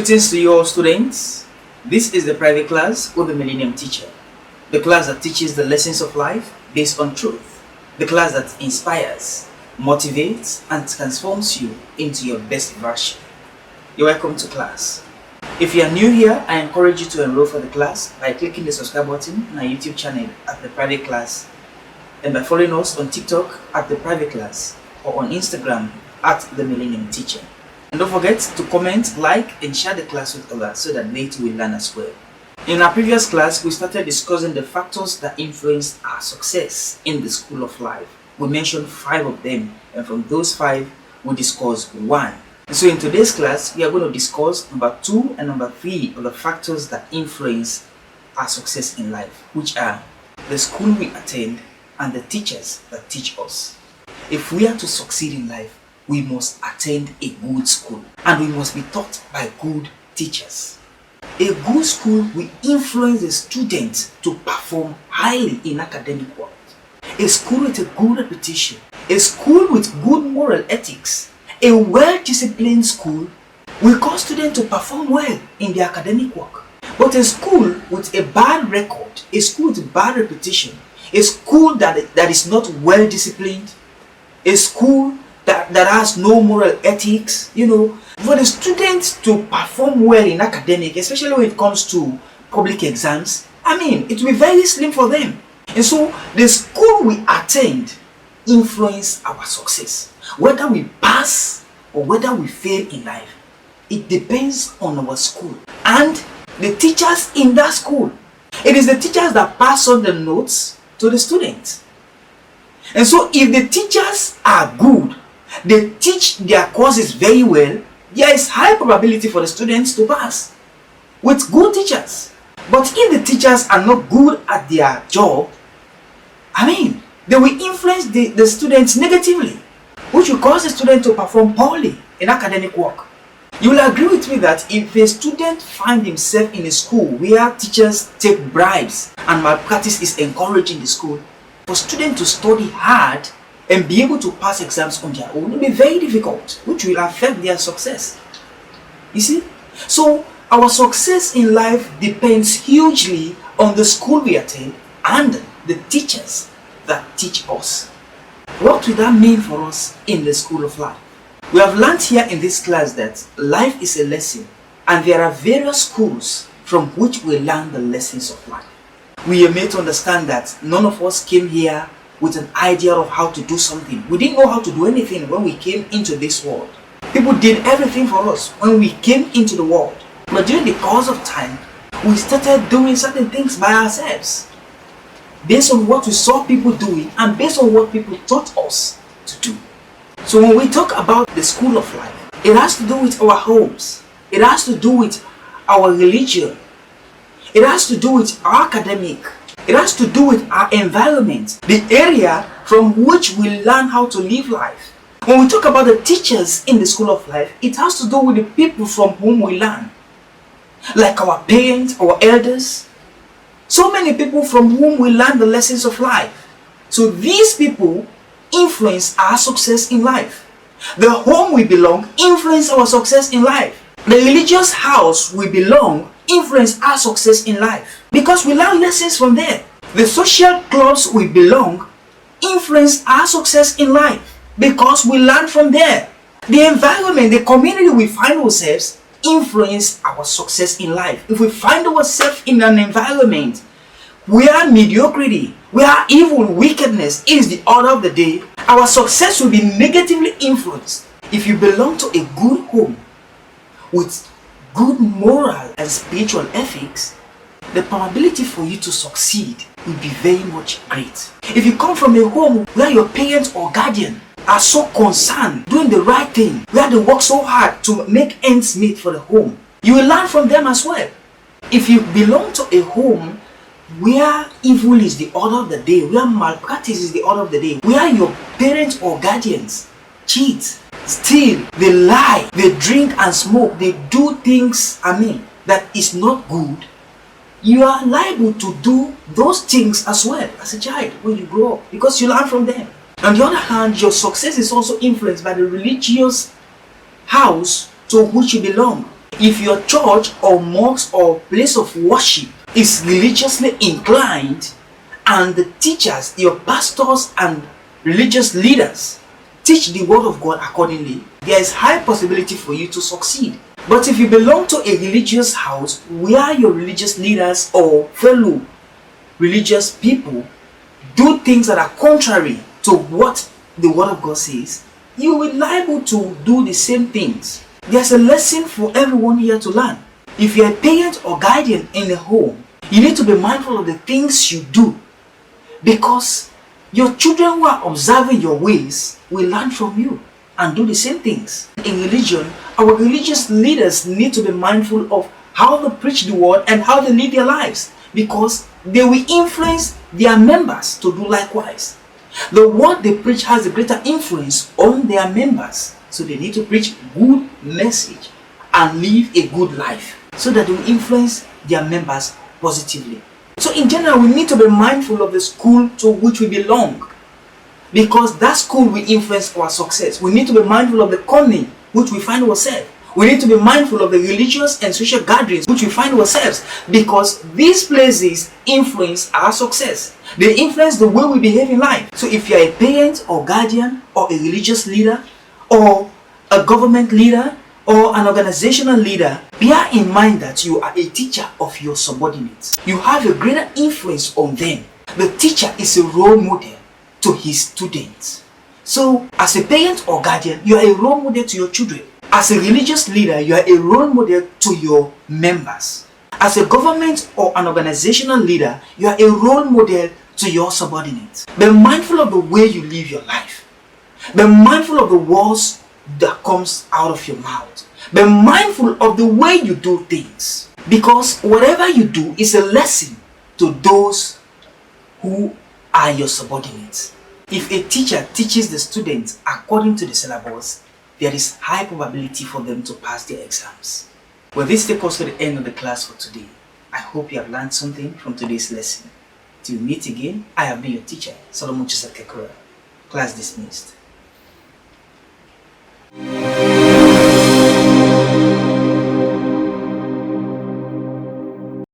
Greetings to you all students. This is the private class with the Millennium Teacher. The class that teaches the lessons of life based on truth. The class that inspires, motivates, and transforms you into your best version. You're welcome to class. If you are new here, I encourage you to enroll for the class by clicking the subscribe button on our YouTube channel at the private class, and by following us on TikTok at the private class or on Instagram at the Millennium Teacher. And don't forget to comment, like, and share the class with others so that they too will learn as well. In our previous class, we started discussing the factors that influence our success in the school of life. We mentioned 5 of them, and from those 5, we discussed 1. And so in today's class, we are going to discuss number 2 and number 3 of the factors that influence our success in life, which are the school we attend and the teachers that teach us. If we are to succeed in life, we must attend a good school, and we must be taught by good teachers. A good school will influence the students to perform highly in academic work. A school with a good reputation, a school with good moral ethics, a well-disciplined school will cause students to perform well in their academic work. But a school with a bad record, a school with a bad reputation, a school that is not well-disciplined, a school that has no moral ethics, for the students to perform well in academic, especially when it comes to public exams, it will be very slim for them. And so the school we attend influence our success. Whether we pass or whether we fail in life, it depends on our school and the teachers in that school. It is the teachers that pass on the notes to the students. And so if the teachers are good, they teach their courses very well, there is high probability for the students to pass with good teachers. But if the teachers are not good at their job, they will influence the students negatively, which will cause the student to perform poorly in academic work. You will agree with me that if a student finds himself in a school where teachers take bribes and malpractice is encouraged in the school, for students to study hard and be able to pass exams on their own will be very difficult, which will affect their success. You see? So our success in life depends hugely on the school we attend and the teachers that teach us. What will that mean for us in the school of life? We have learned here in this class that life is a lesson, and there are various schools from which we learn the lessons of life. We are made to understand that none of us came here with an idea of how to do something. We didn't know how to do anything when we came into this world. People did everything for us when we came into the world. But during the course of time, we started doing certain things by ourselves, based on what we saw people doing and based on what people taught us to do. So when we talk about the school of life, it has to do with our homes. It has to do with our religion. It has to do with our academic. It has to do with our environment, the area from which we learn how to live life. When we talk about the teachers in the school of life, it has to do with the people from whom we learn, like our parents, our elders. So many people from whom we learn the lessons of life. So these people influence our success in life. The home we belong influence our success in life. The religious house we belong influence our success in life because we learn lessons from there. The social clubs we belong influence our success in life because we learn from there. The environment, the community we find ourselves influence our success in life. If we find ourselves in an environment where mediocrity, where evil, wickedness is the order of the day, our success will be negatively influenced. If you belong to a good home with good moral and spiritual ethics, the probability for you to succeed will be very much great. If you come from a home where your parents or guardian are so concerned doing the right thing, where they work so hard to make ends meet for the home, you will learn from them as well. If you belong to a home where evil is the order of the day, where malpractice is the order of the day, where your parents or guardians cheat, steal, they lie, they drink and smoke, they do things that is not good, you are liable to do those things as well as a child when you grow up, because you learn from them. On the other hand, your success is also influenced by the religious house to which you belong. If your church or mosque or place of worship is religiously inclined, and the teachers, your pastors and religious leaders, teach the word of God accordingly, there is high possibility for you to succeed. But if you belong to a religious house where your religious leaders or fellow religious people do things that are contrary to what the word of God says, you will be liable to do the same things. There's a lesson for everyone here to learn. If you're a parent or guardian in a home, you need to be mindful of the things you do, because your children who are observing your ways will learn from you and do the same things. In religion, our religious leaders need to be mindful of how they preach the word and how they live their lives, because they will influence their members to do likewise. The word they preach has a greater influence on their members, so they need to preach good message and live a good life so that they will influence their members positively. So in general, we need to be mindful of the school to which we belong, because that school will influence our success. We need to be mindful of the company which we find ourselves. We need to be mindful of the religious and social gatherings which we find ourselves, because these places influence our success. They influence the way we behave in life. So if you are a parent or guardian or a religious leader or a government leader or an organizational leader, bear in mind that you are a teacher of your subordinates. You have a greater influence on them. The teacher is a role model to his students. So as a parent or guardian, you are a role model to your children. As a religious leader, you are a role model to your members. As a government or an organizational leader, you are a role model to your subordinates. Be mindful of the way you live your life. Be mindful of the words that comes out of your mouth. Be mindful of the way you do things, because whatever you do is a lesson to those who are your subordinates. If a teacher teaches the students according to the syllabus, there is high probability for them to pass their exams. Well, this takes us to the end of the class for today. I hope you have learned something from today's lesson. Till we meet again, I have been your teacher, Solomon Joseph Kekura. Class dismissed.